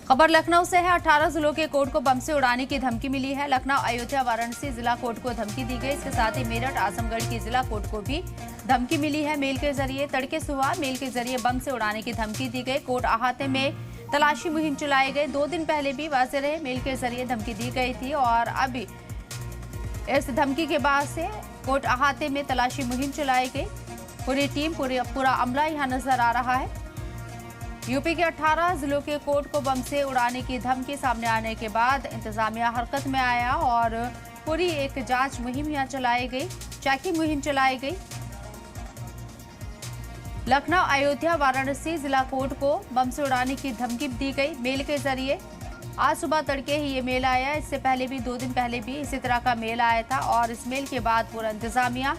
खबर लखनऊ से है। 18 जिलों के कोर्ट को बम से उड़ाने की धमकी मिली है। लखनऊ, अयोध्या, वाराणसी जिला कोर्ट को धमकी दी गई। इसके साथ ही मेरठ, आजमगढ़ की जिला कोर्ट को भी धमकी मिली है। मेल के जरिए तड़के सुबह मेल के जरिए बम से उड़ाने की धमकी दी गई। कोर्ट अहाते में तलाशी मुहिम चलाई गई। 2 दिन पहले भी वाजे रहे मेल के जरिए धमकी दी गई थी और अभी इस धमकी के बाद से कोर्ट अहाते में तलाशी मुहिम चलाई गई। पूरी टीम पूरा अमला यहां नजर आ रहा है। यूपी के 18 जिलों के कोर्ट को बम से उड़ाने की धमकी सामने आने के बाद इंतजामिया हरकत में आया और पूरी एक जांच मुहिम यहां चलाई गई, चेकिंग मुहिम चलाई गई। लखनऊ, अयोध्या, वाराणसी जिला कोर्ट को बम से उड़ाने की धमकी दी गई मेल के जरिए। आज सुबह तड़के ही ये मेल आया। इससे पहले भी 2 दिन पहले भी इसी तरह का मेल आया था और इस मेल के बाद पूरा इंतजामिया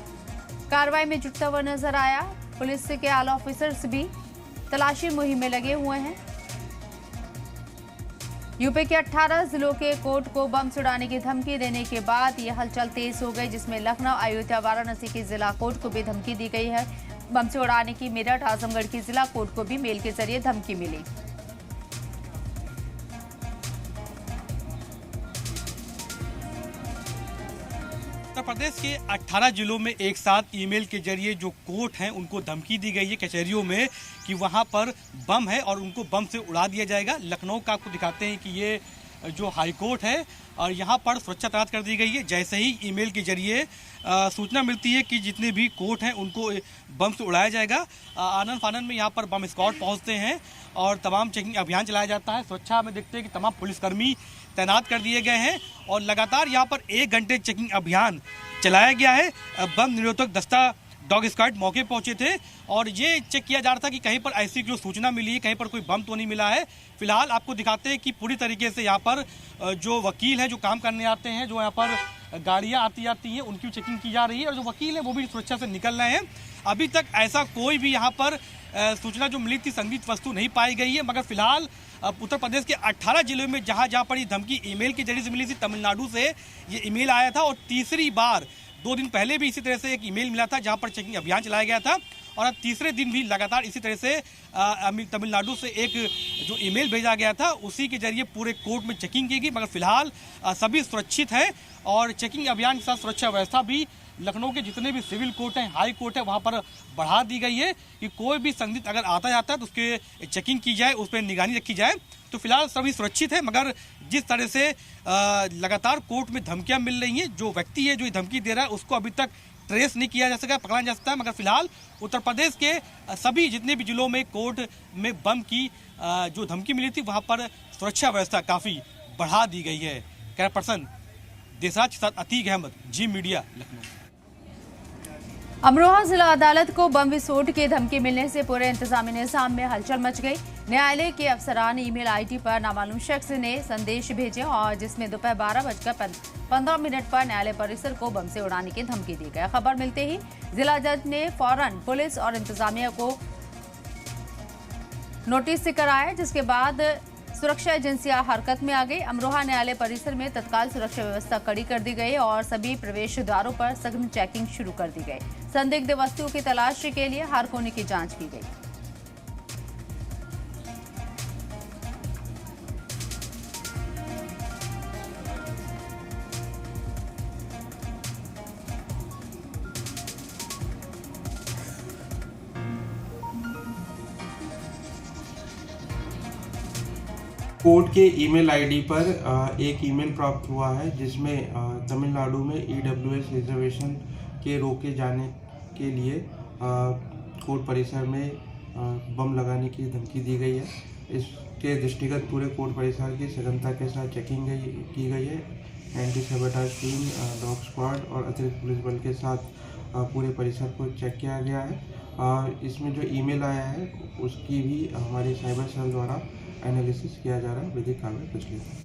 कार्रवाई में जुटता हुआ नजर आया। पुलिस के आला ऑफिसर्स भी तलाशी मुहिम में लगे हुए हैं। यूपी के 18 जिलों के कोर्ट को बम से उड़ाने की धमकी देने के बाद ये हलचल तेज हो गई, जिसमें लखनऊ, अयोध्या, वाराणसी की जिला कोर्ट को भी धमकी दी गई है। बम से उड़ाने की मेरठ, आजमगढ़ की जिला कोर्ट को भी मेल के जरिए धमकी मिली। उत्तर प्रदेश के 18 जिलों में एक साथ ईमेल के जरिए जो कोर्ट हैं उनको धमकी दी गई है कचहरियों में कि वहां पर बम है और उनको बम से उड़ा दिया जाएगा। लखनऊ का आपको दिखाते हैं कि ये जो हाई कोर्ट है और यहाँ पर सुरक्षा तैनात कर दी गई है। जैसे ही ईमेल के जरिए सूचना मिलती है कि जितने भी कोर्ट हैं उनको बम से उड़ाया जाएगा, आनन फानन में यहाँ पर बम स्क्वाड पहुँचते हैं और तमाम चेकिंग अभियान चलाया जाता है। सुरक्षा में देखते हैं कि तमाम पुलिसकर्मी तैनात कर दिए गए हैं और लगातार यहाँ पर 1 घंटे चेकिंग अभियान चलाया गया है। बम निरोधक दस्ता डॉग स्क्वाड मौके पहुंचे थे और ये चेक किया जा रहा था कि कहीं पर ऐसी कोई सूचना मिली है, कहीं पर कोई बम तो नहीं मिला है। फिलहाल आपको दिखाते हैं कि पूरी तरीके से यहाँ पर जो वकील हैं, जो काम करने आते हैं, जो यहाँ पर गाड़ियाँ आती जाती हैं, उनकी चेकिंग की जा रही है और जो वकील हैं वो भी सुरक्षा से निकल रहे हैं। अभी तक ऐसा कोई भी यहाँ पर सूचना जो मिली थी संदिग्ध वस्तु नहीं पाई गई है, मगर फिलहाल उत्तर प्रदेश के 18 जिलों में जहाँ पर ये धमकी ईमेल के जरिए से मिली थी, तमिलनाडु से ये ईमेल आया था और तीसरी बार 2 दिन पहले भी इसी तरह से एक ईमेल मिला था जहां पर चेकिंग अभियान चलाया गया था और अब तीसरे दिन भी लगातार इसी तरह से तमिलनाडु से एक जो ईमेल भेजा गया था उसी के जरिए पूरे कोर्ट में चेकिंग की गई। मगर फिलहाल सभी सुरक्षित हैं और चेकिंग अभियान के साथ सुरक्षा व्यवस्था भी लखनऊ के जितने भी सिविल कोर्ट हैं, हाई कोर्ट है, वहाँ पर बढ़ा दी गई है कि कोई भी संदिग्ध अगर आता जाता है तो उसके चेकिंग की जाए, उस पर निगरानी रखी जाए। तो फिलहाल सभी सुरक्षित है, मगर जिस तरह से लगातार कोर्ट में धमकियां मिल रही हैं, जो व्यक्ति है जो ये धमकी दे रहा है उसको अभी तक ट्रेस नहीं किया जा सका, पकड़ा जा सकता है। मगर फिलहाल उत्तर प्रदेश के सभी जितने भी जिलों में कोर्ट में बम की जो धमकी मिली थी वहाँ पर सुरक्षा व्यवस्था काफ़ी बढ़ा दी गई है। कैमरा पर्सन देसराज के साथ अतीक अहमद, जी मीडिया, लखनऊ। अमरोहा जिला अदालत को बम विस्फोट की धमकी मिलने से पूरे इंतजामी निजाम में हलचल मच गई। न्यायालय के अफसरान ईमेल आईडी पर नामालूम शख्स ने संदेश भेजे और जिसमें दोपहर 12:15 पर न्यायालय परिसर को बम से उड़ाने की धमकी दी गई। खबर मिलते ही जिला जज ने फौरन पुलिस और इंतजामिया को नोटिस कराया, जिसके बाद सुरक्षा एजेंसियां हरकत में आ गई। अमरोहा न्यायालय परिसर में तत्काल सुरक्षा व्यवस्था कड़ी कर दी गई और सभी प्रवेश द्वारों पर सघन चेकिंग शुरू कर दी गई। संदिग्ध वस्तुओं की तलाश के लिए हर कोने की जांच की गई। कोर्ट के ईमेल आईडी पर एक ईमेल प्राप्त हुआ है जिसमें तमिलनाडु में ईडब्ल्यूएस रिजर्वेशन के रोके जाने के लिए कोर्ट परिसर में बम लगाने की धमकी दी गई है। इसके दृष्टिगत पूरे कोर्ट परिसर की सघनता के साथ चेकिंग की गई है। एंटी सबटाज टीम, डॉग स्क्वाड और अतिरिक्त पुलिस बल के साथ पूरे परिसर को चेक किया गया है और इसमें जो ईमेल आया है उसकी भी हमारे साइबर सेल द्वारा एनालिसिस किया जा रहा है, विधिक कार्रवाई प्रचलित है।